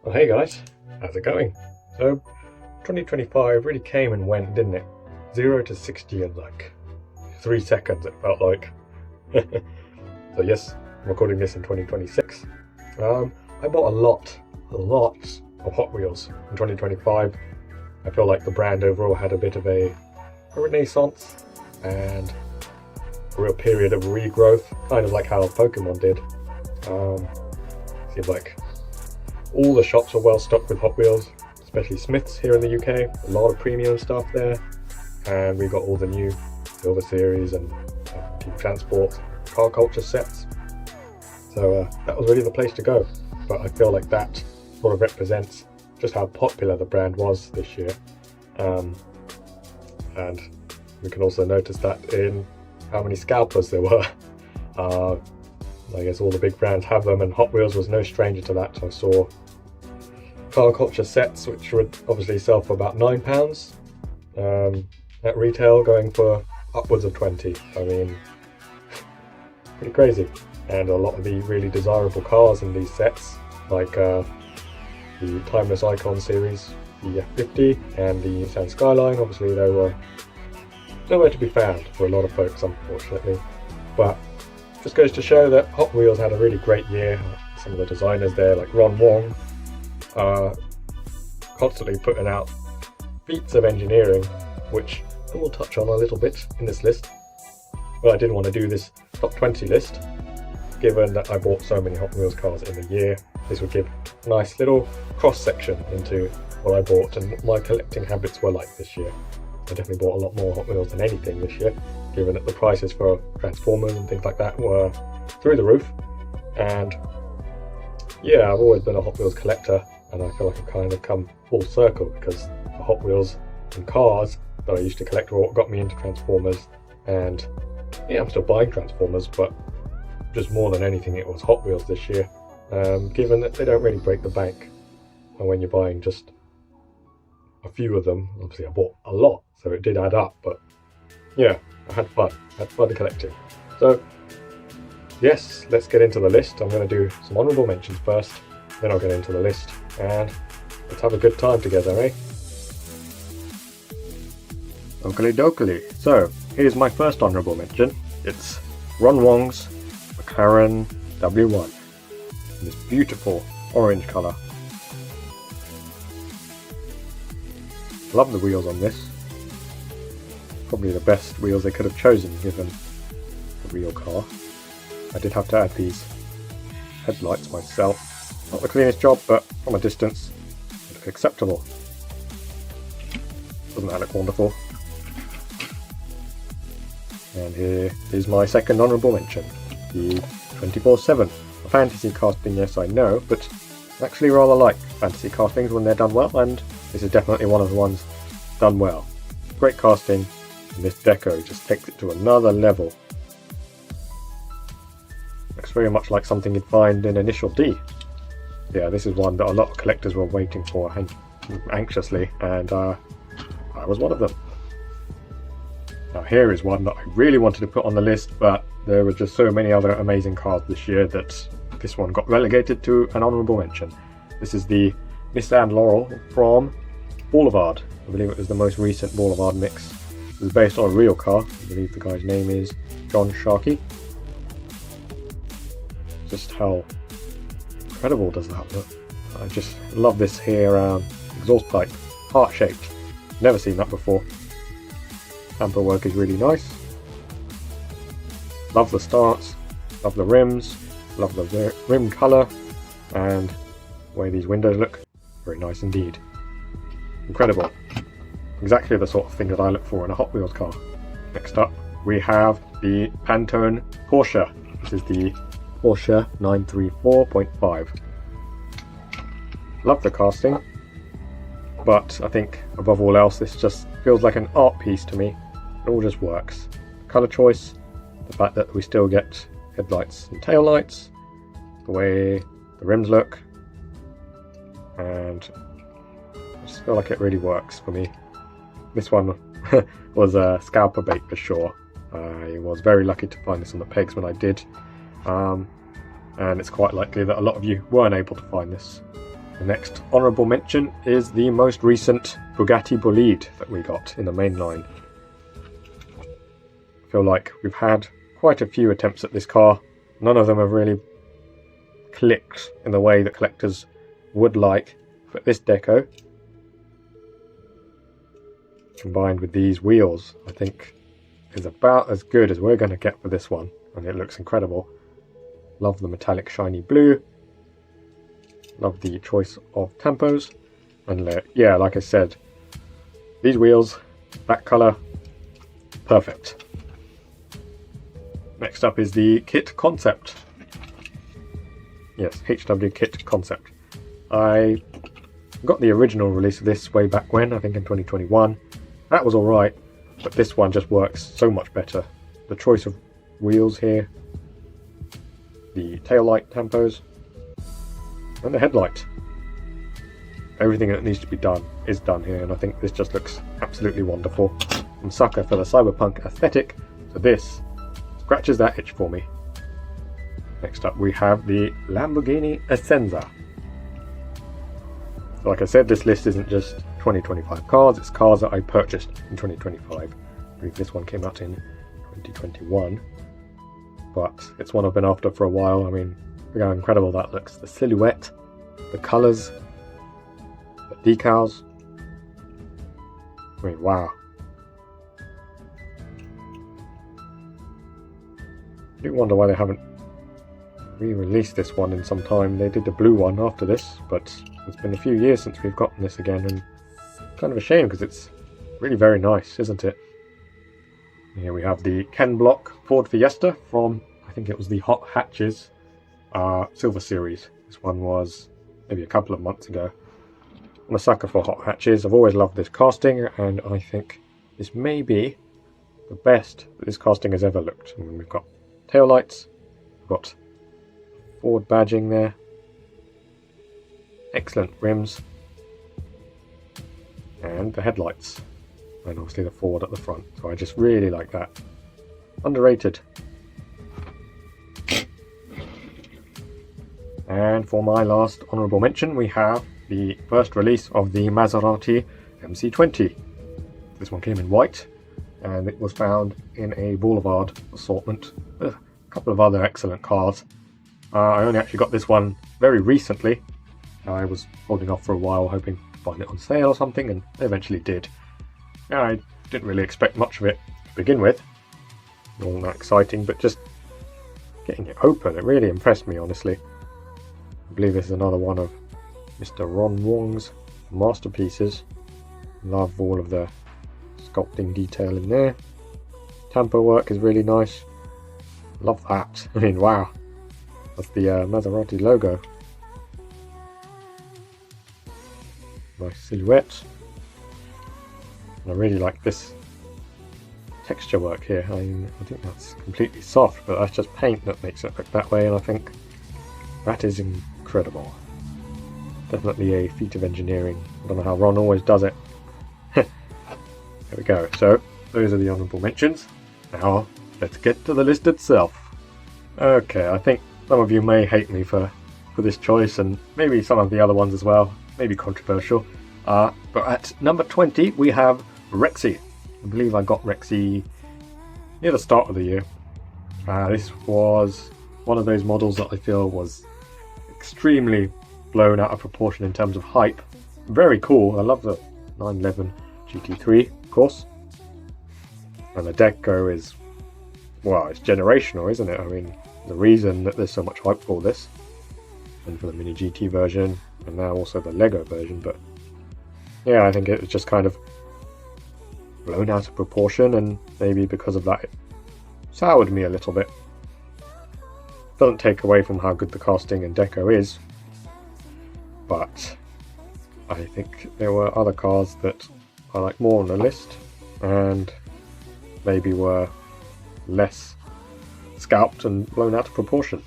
Well, hey guys, how's it going? So, 2025 really came and went, didn't it? 0 to 60 in like 3 seconds, it felt like. So yes, I'm recording this in 2026. I bought a lot of Hot Wheels in 2025. I feel like the brand overall had a bit of a renaissance and a real period of regrowth, kind of like how Pokemon did. Seems like all the shops are well stocked with Hot Wheels, especially Smith's here in the UK. A lot of premium stuff there, and we got all the new Silver Series and Team Transport car culture sets. So that was really the place to go. But I feel like that sort of represents just how popular the brand was this year, and we can also notice that in how many scalpers there were. I guess all the big brands have them, and Hot Wheels was no stranger to that. I saw car culture sets which would obviously sell for about £9 at retail, going for upwards of 20. I mean, pretty crazy. And a lot of the really desirable cars in these sets, like the Timeless Icon series, the F50 and the Nissan Skyline, obviously they were nowhere to be found for a lot of folks, unfortunately. But just goes to show that Hot Wheels had a really great year. Some of the designers there, like Ron Wong, constantly putting out feats of engineering, which I will touch on a little bit in this list. But I didn't want to do this top 20 list, given that I bought so many Hot Wheels cars in the year. This would give a nice little cross-section into what I bought and what my collecting habits were like this year. I definitely bought a lot more Hot Wheels than anything this year, given that the prices for Transformers and things like that were through the roof. And yeah, I've always been a Hot Wheels collector, and I feel like I've kind of come full circle, because the Hot Wheels and cars that I used to collect were what got me into Transformers. And yeah, I'm still buying Transformers, but just more than anything it was Hot Wheels this year, given that they don't really break the bank. And when you're buying just a few of them, obviously I bought a lot, so it did add up, but yeah, I had fun collecting. So yes, let's get into the list. I'm going to do some honourable mentions first, then I'll get into the list, and let's have a good time together, eh? Oakley dokley. So here's my first honourable mention. It's Ron Wong's McLaren W1 in this beautiful orange colour. Love the wheels on this. Probably the best wheels they could have chosen given the real car. I did have to add these headlights myself. Not the cleanest job, but from a distance it looked acceptable. Doesn't that look wonderful? And here is my second honourable mention, the 24/7. A fantasy casting, yes I know, but I actually rather like fantasy castings when they're done well, and this is definitely one of the ones done well. Great casting, and this deco just takes it to another level. Looks very much like something you'd find in Initial D. Yeah, this is one that a lot of collectors were waiting for anxiously, and I was one of them. Now here is one that I really wanted to put on the list, but there were just so many other amazing cars this year that this one got relegated to an honourable mention. This is the Nissan Laurel from Boulevard. I believe it was the most recent Boulevard mix. It was based on a real car. I believe the guy's name is John Sharkey. Just how incredible does that look? I just love this here exhaust pipe, heart-shaped. Never seen that before. Hamper work is really nice. Love the stance, love the rims, love the rim colour, and the way these windows look. Very nice indeed. Incredible. Exactly the sort of thing that I look for in a Hot Wheels car. Next up, we have the Pantone Porsche. This is the Porsche 934.5. Love the casting, but I think above all else this just feels like an art piece to me. It all just works. Colour choice, the fact that we still get headlights and tail lights, the way the rims look, and I just feel like it really works for me. This one was a scalper bait for sure. I was very lucky to find this on the pegs when I did, and it's quite likely that a lot of you weren't able to find this. The next honourable mention is the most recent Bugatti Bolide that we got in the main line. I feel like we've had quite a few attempts at this car. None of them have really clicked in the way that collectors would like, but this deco, combined with these wheels, I think is about as good as we're going to get for this one, and it looks incredible. Love the metallic shiny blue. Love the choice of tampos, and yeah, like I said, these wheels, that colour, perfect. Next up is the kit concept. Yes, HW kit concept. I got the original release of this way back when, I think in 2021. That was alright, but this one just works so much better. The choice of wheels here, the tail light tampos, and the headlight. Everything that needs to be done is done here, and I think this just looks absolutely wonderful. I'm a sucker for the cyberpunk aesthetic, so this scratches that itch for me. Next up we have the Lamborghini Essenza. Like I said, this list isn't just 2025 cars, it's cars that I purchased in 2025. I believe this one came out in 2021, but it's one I've been after for a while. I mean, look how incredible that looks. The silhouette, the colours, the decals. I mean, wow. I do wonder why they haven't re-released this one in some time. They did the blue one after this, but it's been a few years since we've gotten this again, and kind of a shame because it's really very nice, isn't it? Here we have the Ken Block Ford Fiesta from, I think it was the Hot Hatches Silver Series. This one was maybe a couple of months ago. I'm a sucker for Hot Hatches. I've always loved this casting, and I think this may be the best that this casting has ever looked. I mean, we've got tail lights, we've got Ford badging there, excellent rims, and the headlights, and obviously the Ford at the front. So I just really like that. Underrated. And for my last honourable mention, we have the first release of the Maserati MC20. This one came in white, and it was found in a Boulevard assortment with a couple of other excellent cars. I only actually got this one very recently. I was holding off for a while, hoping to find it on sale or something, and I eventually did. I didn't really expect much of it to begin with. Not that exciting, but just getting it open, it really impressed me, honestly. I believe this is another one of Mr. Ron Wong's masterpieces. Love all of the sculpting detail in there. Tampo work is really nice. Love that. I mean, wow. That's the Maserati logo. Nice silhouette. And I really like this texture work here. I think that's completely soft, but that's just paint that makes it look that way, and I think that is incredible. Definitely a feat of engineering. I don't know how Ron always does it. There we go. So, those are the honourable mentions. Now, let's get to the list itself. Okay, I think some of you may hate me for this choice, and maybe some of the other ones as well. Maybe controversial. But at number 20, we have Rexy. I believe I got Rexy near the start of the year. This was one of those models that I feel was extremely blown out of proportion in terms of hype. Very cool. I love the 911 GT3, of course. And the deco is, well, it's generational, isn't it? I mean, the reason that there's so much hype for this, and for the Mini GT version, and now also the Lego version, but yeah, I think it was just kind of blown out of proportion, and maybe because of that it soured me a little bit. Doesn't take away from how good the casting and deco is, but I think there were other cars that I like more on the list, and maybe were less scalped and blown out of proportion.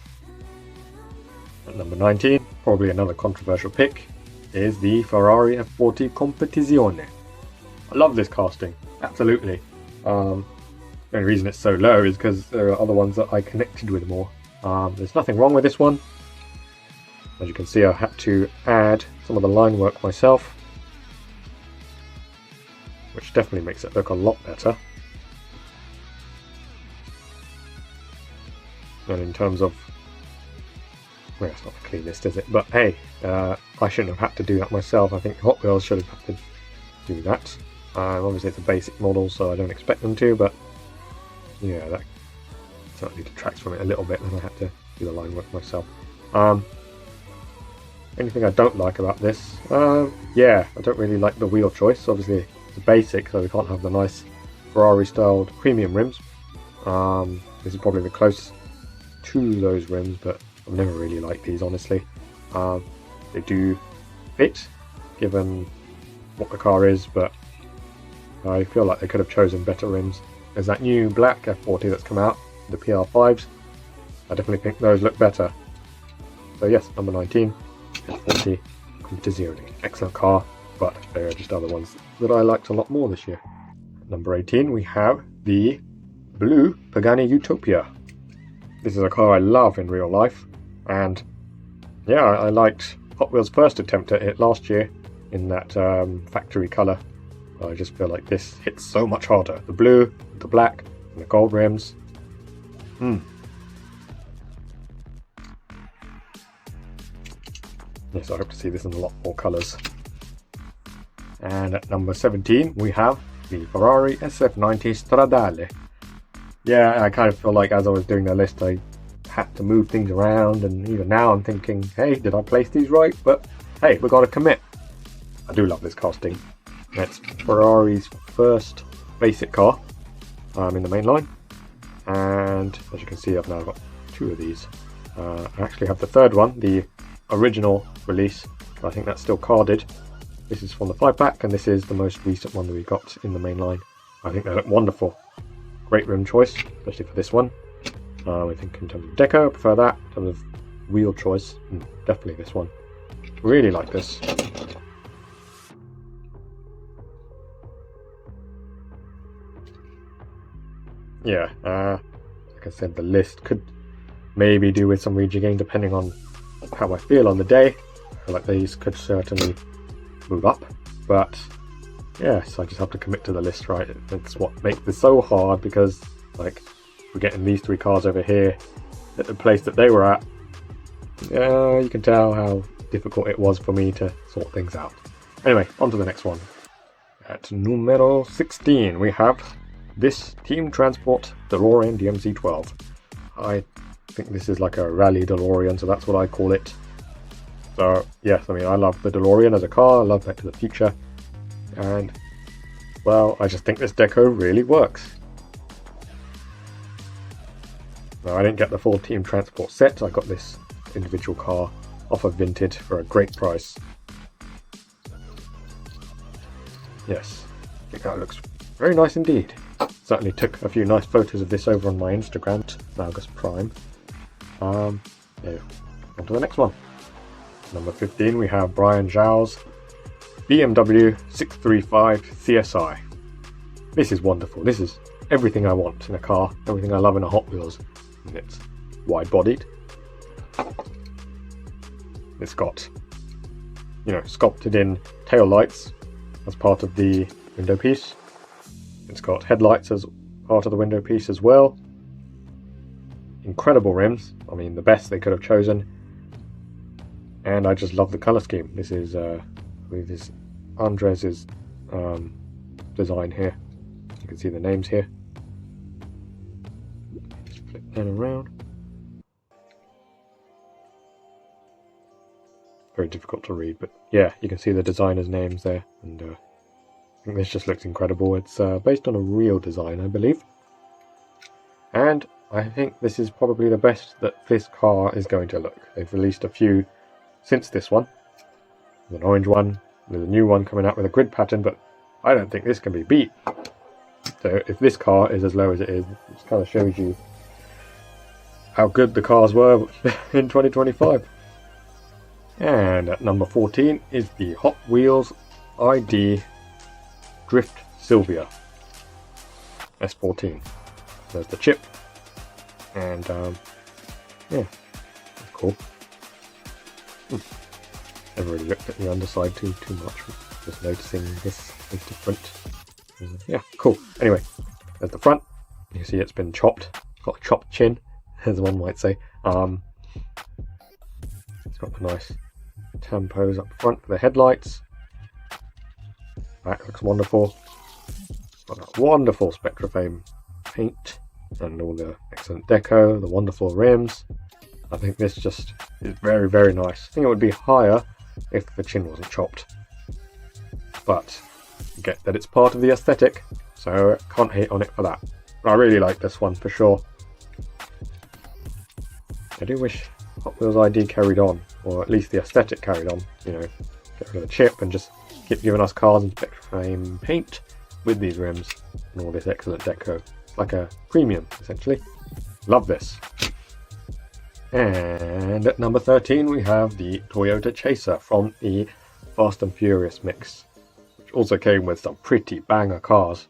At number 19, probably another controversial pick, is the Ferrari F40 Competizione. I love this casting, absolutely. The only reason it's so low is because there are other ones that I connected with more. There's nothing wrong with this one. As you can see, I had to add some of the line work myself, which definitely makes it look a lot better. And in terms of, well, it's not the cleanest, is it? But hey, I shouldn't have had to do that myself. I think Hot Wheels should have had to do that. Obviously it's a basic model, so I don't expect them to, but yeah, that certainly detracts from it a little bit, and I had to do the line work myself. Anything I don't like about this? Yeah, I don't really like the wheel choice. Obviously it's basic, so we can't have the nice Ferrari styled premium rims. This is probably the closest to those rims, but I've never really liked these, honestly. They do fit given what the car is, but I feel like they could have chosen better rims. There's that new black F40 that's come out, the PR5s. I definitely think those look better. So yes, number 19, F40 Competizione. Excellent car, but there are just other ones that I liked a lot more this year. Number 18, we have the blue Pagani Utopia. This is a car I love in real life, and yeah, I liked Hot Wheels' first attempt at it last year in that factory colour. I just feel like this hits so much harder. The blue, the black, and the gold rims. Yes, I hope to see this in a lot more colours. And at number 17, we have the Ferrari SF90 Stradale. Yeah, I kind of feel like as I was doing the list, I had to move things around, and even now I'm thinking, hey, did I place these right? But hey, we've got to commit. I do love this casting. It's Ferrari's first basic car in the main line, and as you can see, I've now got two of these. I actually have the third one, the original release. I think that's still carded. This is from the 5-pack, and this is the most recent one that we got in the main line. I think they look wonderful. Great rim choice, especially for this one. I think in terms of deco, I prefer that. In terms of wheel choice, definitely this one. Really like this. Yeah, like I said, the list could maybe do with some rejigging depending on how I feel on the day. I feel like these could certainly move up, but yes, I just have to commit to the list, right? It's what makes this so hard, because like we're getting these three cars over here at the place that they were at. You can tell how difficult it was for me to sort things out. Anyway, on to the next one. At numero 16, we have this Team Transport DeLorean DMC-12. I think this is like a rally DeLorean, so that's what I call it. So yes, I mean, I love the DeLorean as a car, I love Back to the Future, and well, I just think this deco really works. Now, I didn't get the full Team Transport set, I got this individual car off of Vinted for a great price. Yes, I think that looks very nice indeed. Certainly took a few nice photos of this over on my Instagram, August Prime. On to the next one. Number 15, we have Brian Zhao's BMW 635 CSI. This is wonderful. This is everything I want in a car, everything I love in a Hot Wheels. And it's wide-bodied. It's got, sculpted in tail lights as part of the window piece. It's got headlights as part of the window piece as well. Incredible rims. I mean, the best they could have chosen. And I just love the colour scheme. This is, I believe this is Andres's design here. You can see the names here. Just flip that around. Very difficult to read, but yeah, you can see the designers' names there. And I think this just looks incredible. It's based on a real design, I believe. And I think this is probably the best that this car is going to look. They've released a few since this one. There's an orange one, there's a new one coming out with a grid pattern, but I don't think this can be beat. So if this car is as low as it is, it just kind of shows you how good the cars were in 2025. And at number 14 is the Hot Wheels ID Drift Sylvia S14. There's the chip, and yeah, that's cool. Never really looked at the underside too much. Just noticing this is different. Yeah, cool. Anyway, there's the front. You see it's been chopped. Got a chopped chin, as one might say. It's got the nice tampos up front for the headlights. Back looks wonderful. Got that wonderful Spectrafame paint and all the excellent deco, the wonderful rims. I think this just is very, very nice. I think it would be higher if the chin wasn't chopped. But you get that it's part of the aesthetic, so I can't hate on it for that. I really like this one for sure. I do wish Hot Wheels ID carried on, or at least the aesthetic carried on. You know, get rid of the chip and just keep giving us cars in Spectrafame paint with these rims and all this excellent deco. Like a premium, essentially. Love this. And at number 13 we have the Toyota Chaser from the Fast and Furious mix, which also came with some pretty banger cars.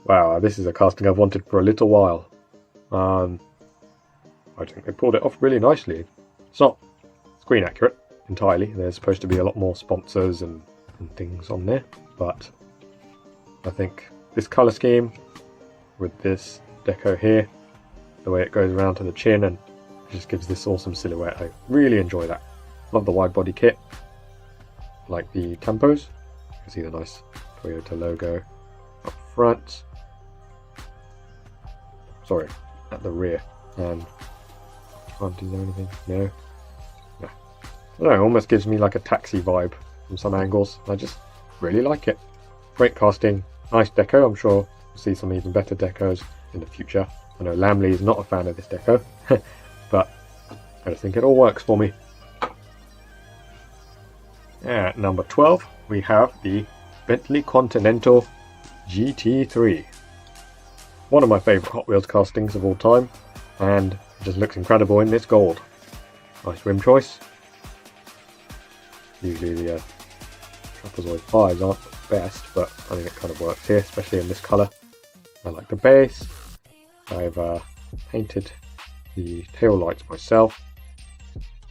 Wow, this is a casting I've wanted for a little while. I think they pulled it off really nicely. It's not screen accurate entirely. There's supposed to be a lot more sponsors and things on there, but I think this colour scheme with this deco here, the way it goes around to the chin, and it just gives this awesome silhouette. I really enjoy that. Love the wide body kit. Like the tampos. You can see the nice Toyota logo up front. Sorry, at the rear. And front, is there anything? No. No. I don't know, it almost gives me like a taxi vibe from some angles. I just really like it. Great casting, nice deco. I'm sure we'll see some even better decos in the future. I know Lamley is not a fan of this deco, but I just think it all works for me. At number 12, we have the Bentley Continental GT3. One of my favourite Hot Wheels castings of all time, and it just looks incredible in this gold. Nice rim choice. Usually the Trapezoid 5s aren't the best, but I think it kind of works here, especially in this colour. I like the base. I've painted the tail lights myself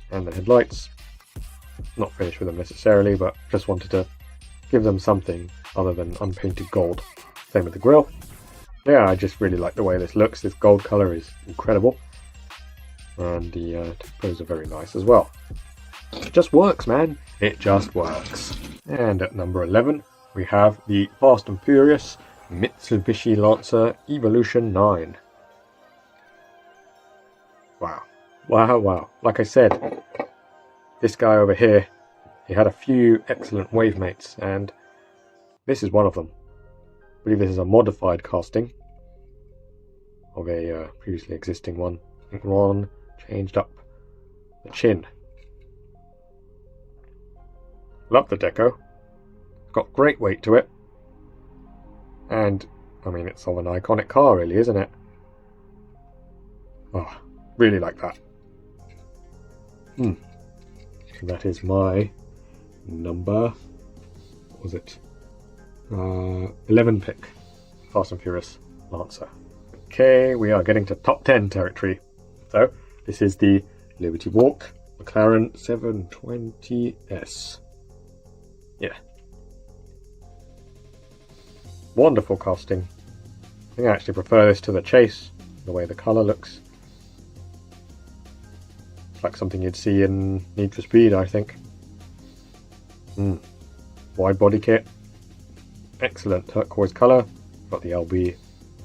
and the headlights. Not finished with them necessarily, but just wanted to give them something other than unpainted gold. Same with the grille. Yeah, I just really like the way this looks. This gold colour is incredible, and the tampos are very nice as well. It just works, man. It just works. And at number 11 we have the Fast and Furious Mitsubishi Lancer Evolution 9. Wow. Wow, wow. Like I said, this guy over here, he had a few excellent wave mates, and this is one of them. I believe this is a modified casting of a previously existing one. I think Ron changed up the chin. Love the deco. It's got great weight to it. And, I mean, it's of an iconic car really, isn't it? Oh, really like that. So that is my number, what was it? 11 pick. Fast and Furious Lancer. Okay, we are getting to top 10 territory. So, this is the Liberty Walk McLaren 720S. Yeah. Wonderful casting. I think I actually prefer this to the Chase, the way the colour looks. It's like something you'd see in Need for Speed, I think. Wide body kit. Excellent turquoise colour. Got the LB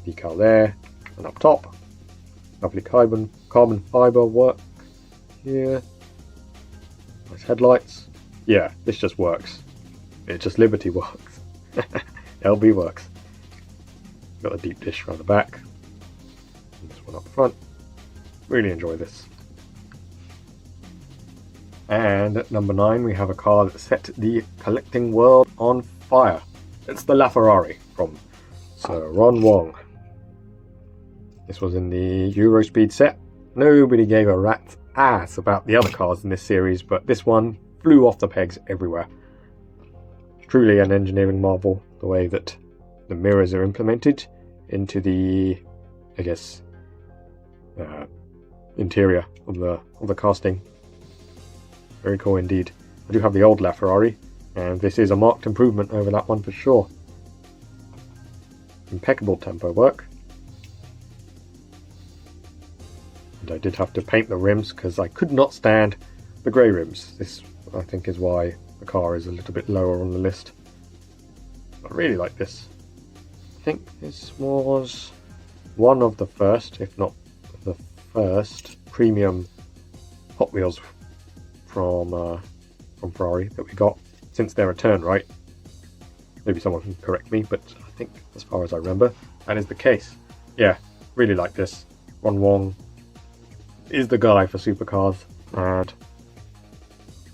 decal there. And up top, lovely carbon fibre work here. Nice headlights. Yeah, this just works. It just Liberty works. LB works. Got a deep dish around the back. And this one up front. Really enjoy this. And at number 9 we have a car that set the collecting world on fire. It's the LaFerrari from Sir Ron Wong. This was in the Eurospeed set. Nobody gave a rat's ass about the other cars in this series, but this one flew off the pegs everywhere. Truly an engineering marvel, the way that the mirrors are implemented into the, I guess, interior of the casting. Very cool indeed. I do have the old LaFerrari, and this is a marked improvement over that one for sure. Impeccable tempo work. And I did have to paint the rims because I could not stand the grey rims. This, I think, is why the car is a little bit lower on the list. I really like this. I think this was one of the first, if not the first, premium Hot Wheels from Ferrari that we got since their return, right? Maybe someone can correct me, but I think as far as I remember, that is the case. Yeah, really like this. Ron Wong is the guy for supercars, and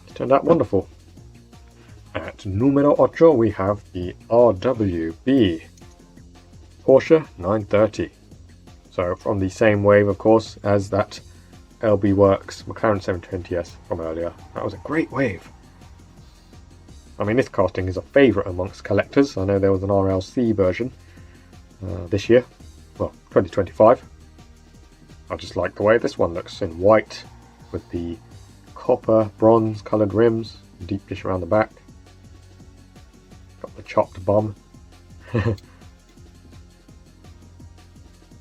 it's turned out wonderful. At numero 8 we have the RWB Porsche 930. So from the same wave, of course, as that LB Works McLaren 720S from earlier. That was a great wave. I mean, this casting is a favourite amongst collectors. I know there was an RLC version this year, well, 2025. I just like the way this one looks in white with the copper bronze coloured rims, deep dish around the back. Got the chopped bum.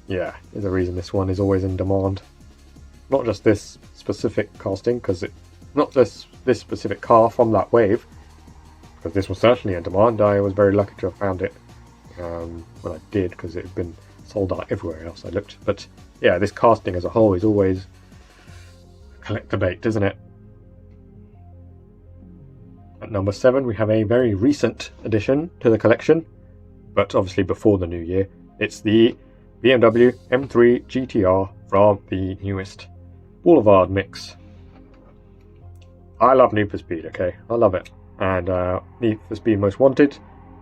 Yeah, there's a reason this one is always in demand. Not just this specific casting, because it, not this specific car from that wave, because this was certainly in demand. I was very lucky to have found it when I did, because it had been sold out everywhere else I looked. But yeah, this casting as a whole is always collector bait, isn't it? At number 7 we have a very recent addition to the collection, but obviously before the new year. It's the BMW M3 GTR from the newest Boulevard mix. I love Need for Speed, okay? I love it. And Need for Speed Most Wanted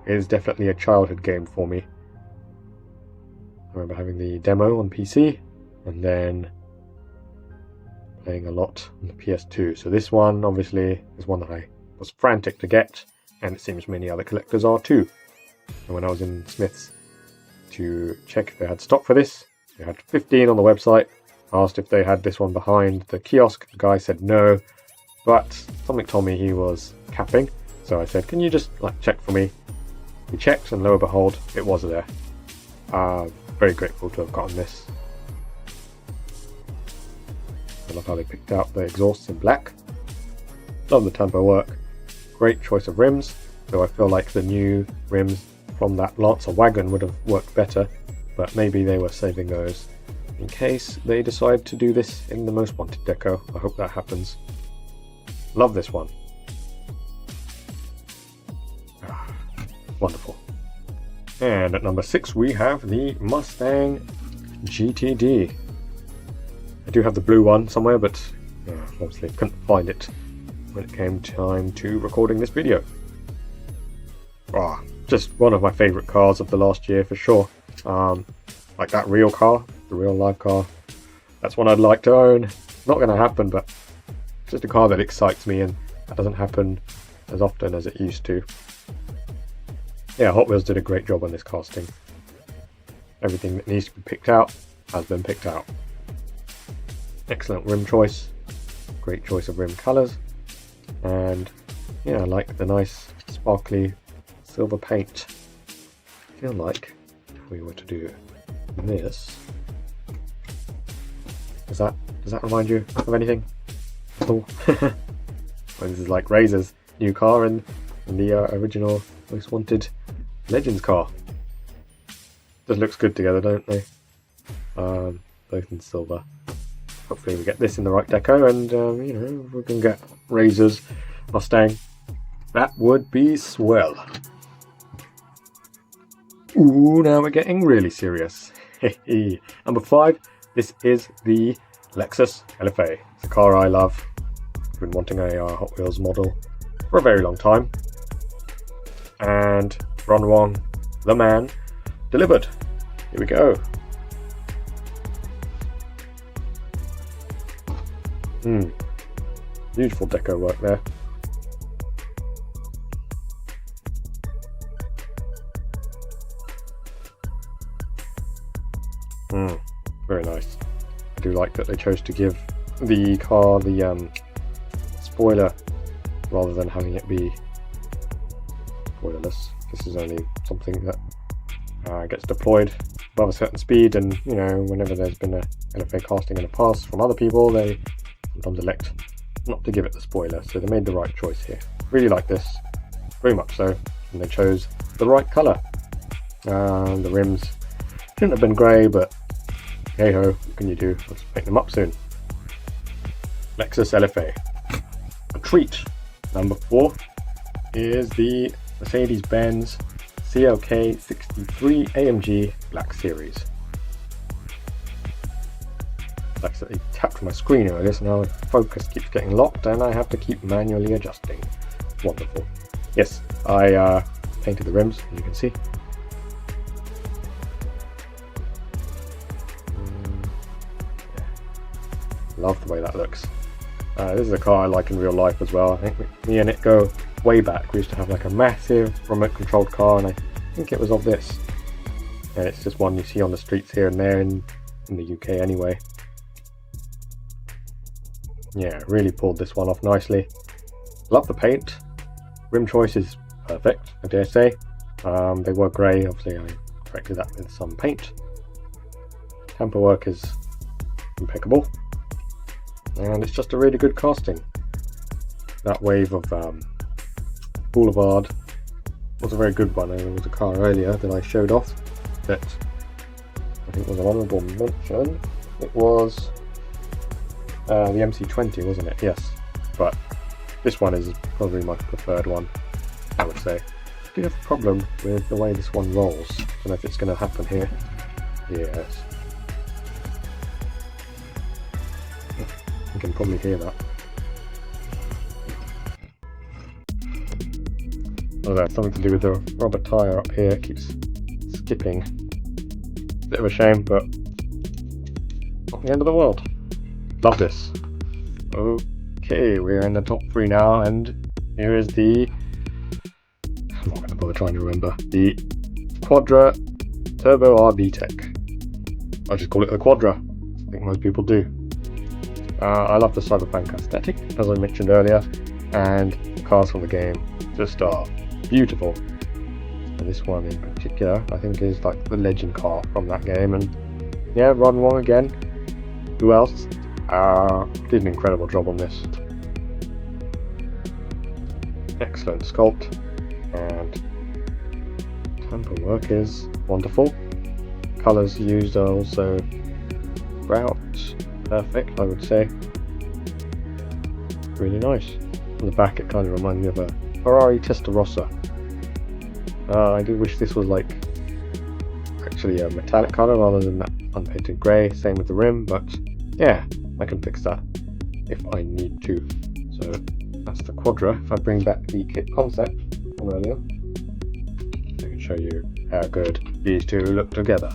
is definitely a childhood game for me. I remember having the demo on PC and then playing a lot on the PS2. So this one obviously is one that I was frantic to get, and it seems many other collectors are too. And when I was in Smith's to check if they had stock for this, they had 15 on the website. Asked if they had this one behind the kiosk. The guy said no, but something told me he was capping, so I said, can you just check for me? He checked, and lo and behold, it was there. Very grateful to have gotten this. I love how they picked out the exhausts in black. Love the tempo work. Great choice of rims, though I feel like the new rims from that Lancer wagon would have worked better, but maybe they were saving those in case they decide to do this in the Most Wanted deco. I hope that happens. Love this one. Wonderful. And at number 6 we have the Mustang GTD. I do have the blue one somewhere, but obviously couldn't find it when it came time to recording this video. Just one of my favourite cars of the last year for sure. Like that real car, the real live car, that's one I'd like to own. Not going to happen, but it's just a car that excites me, and that doesn't happen as often as it used to. Yeah, Hot Wheels did a great job on this casting. Everything that needs to be picked out has been picked out. Excellent rim choice, great choice of rim colours, and yeah, I like the nice sparkly silver paint. I feel like if we were to do this, does that remind you of anything at all? Well, this is like Razor's new car and the original Most Wanted Legends car. Just looks good together, don't they? Both in silver. Hopefully we get this in the right deco, and you know, we can get Razor's Mustang. That would be swell. Ooh, now we're getting really serious. Number 5, this is the Lexus LFA. It's a car I love. I've been wanting a Hot Wheels model for a very long time. And Ron Wong, the man, delivered. Here we go. Beautiful deco work there. Very nice. I do like that they chose to give the car the spoiler rather than having it be spoilerless. This is only something that gets deployed above a certain speed, and you know, whenever there's been a LFA casting in the past from other people, they sometimes elect not to give it the spoiler, so they made the right choice here. Really like this, very much so, and they chose the right colour. The rims shouldn't have been grey, but hey ho, what can you do? Let's paint them up soon. Lexus LFA. A treat. Number 4 is the Mercedes-Benz CLK 63 AMG Black Series. I accidentally tapped my screen earlier, so now my focus keeps getting locked and I have to keep manually adjusting. Wonderful. Yes, I painted the rims, as you can see. Love the way that looks. This is a car I like in real life as well. I think me and it go way back. We used to have like a massive remote controlled car, and I think it was of this. And it's just one you see on the streets here and there in the UK anyway. Yeah, really pulled this one off nicely. Love the paint. Rim choice is perfect, I dare say. They were grey, obviously I corrected that with some paint. Tamper work is impeccable. And it's just a really good casting. That wave of Boulevard was a very good one. There was a car earlier that I showed off that I think was an honourable mention. It was the MC20, wasn't it? Yes. But this one is probably my preferred one, I would say. I do have a problem with the way this one rolls. I don't know if it's going to happen here. Yes. You can probably hear that. Oh, that's something to do with the rubber tyre up here. It keeps skipping. Bit of a shame, but not the end of the world. Love this. Okay, we're in the top 3 now, and here is the... I'm not going to bother trying to remember. The Quadra Turbo RV Tech. I just call it the Quadra. I think most people do. I love the cyberpunk aesthetic, as I mentioned earlier, and the cars from the game just are beautiful. And this one in particular, I think, is like the legend car from that game. And yeah, Ron Wong again. Who else? Did an incredible job on this. Excellent sculpt, and tamper work is wonderful. Colours used are also about perfect, I would say. Really nice. On the back it kind of reminds me of a Ferrari Testarossa. I do wish this was like actually a metallic colour rather than that unpainted grey. Same with the rim, but yeah, I can fix that if I need to. So that's the Quadra. If I bring back the kit concept from earlier, I can show you how good these two look together.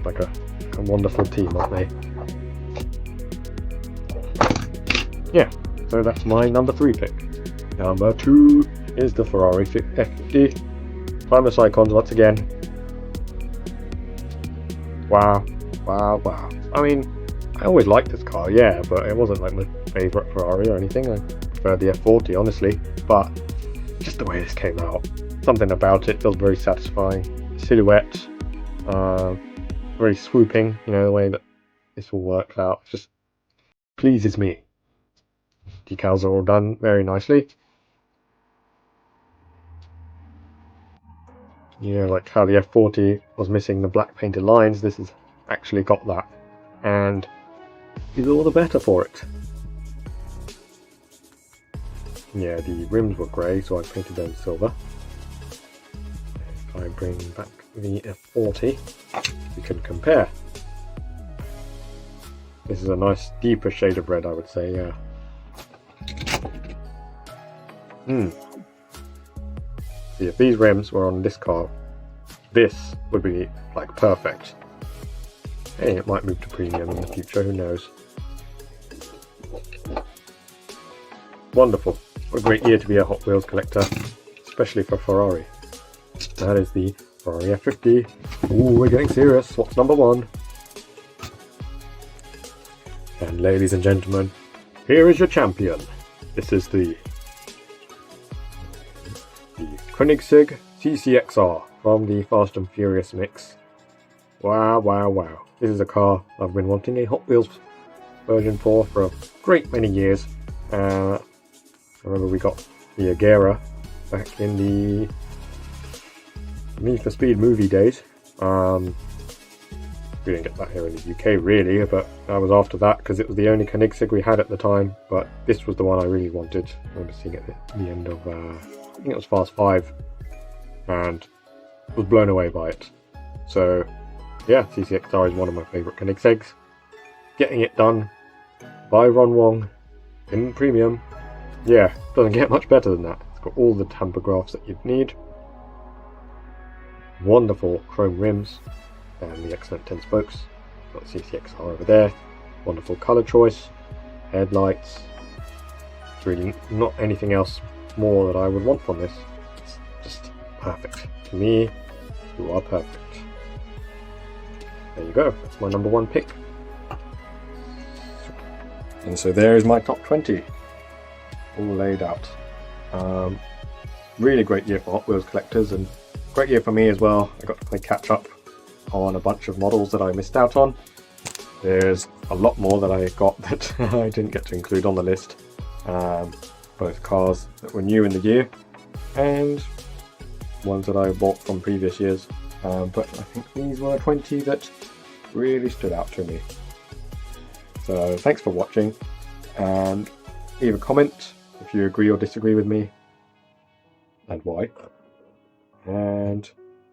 Like a wonderful team, aren't they? Yeah, so that's my number 3 pick. Number 2 is the Ferrari F50. Timeless icons once again. Wow, wow, wow. I mean, I always liked this car, yeah, but it wasn't like my favourite Ferrari or anything. I preferred the F40, honestly, but just the way this came out, something about it feels very satisfying. Silhouette, very swooping, you know, the way that this all works out just pleases me. Decals are all done very nicely. You know, like how the F40 was missing the black painted lines, this has actually got that, and is all the better for it. Yeah, the rims were grey, so I painted them silver. If I bring back the F40, we can compare. This is a nice deeper shade of red, I would say, yeah. See, if these rims were on this car, this would be like perfect. Hey, it might move to premium in the future, who knows. Wonderful. What a great year to be a Hot Wheels collector, especially for Ferrari. That is the Ferrari F50 Ooh, we're getting serious. What's number 1? And ladies and gentlemen, here is your champion. This is the Koenigsegg CCXR from the Fast and Furious mix. Wow, wow, wow. This is a car I've been wanting a Hot Wheels version for a great many years. I remember we got the Agera back in the Need for Speed movie days. We didn't get that here in the UK really, but I was after that because it was the only Koenigsegg we had at the time. But this was the one I really wanted. I remember seeing it at the end of, I think it was Fast 5, and was blown away by it. So yeah, CCXR is one of my favourite Koenigseggs. Getting it done by Ron Wong in premium, yeah, doesn't get much better than that. It's got all the tamper graphs that you'd need. Wonderful chrome rims and the excellent 10 spokes. Got CCXR over there. Wonderful colour choice, headlights. It's really not anything else more that I would want from this. It's just perfect. To me, you are perfect. There you go, that's my number 1 pick. And so there is my top 20, all laid out. Really great year for Hot Wheels collectors, and great year for me as well. I got to play catch up on a bunch of models that I missed out on. There's a lot more that I got that I didn't get to include on the list. Both cars that were new in the year and ones that I bought from previous years. But I think these were 20 that really stood out to me. So thanks for watching, and leave a comment if you agree or disagree with me and why. And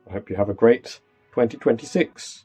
I hope you have a great 2026.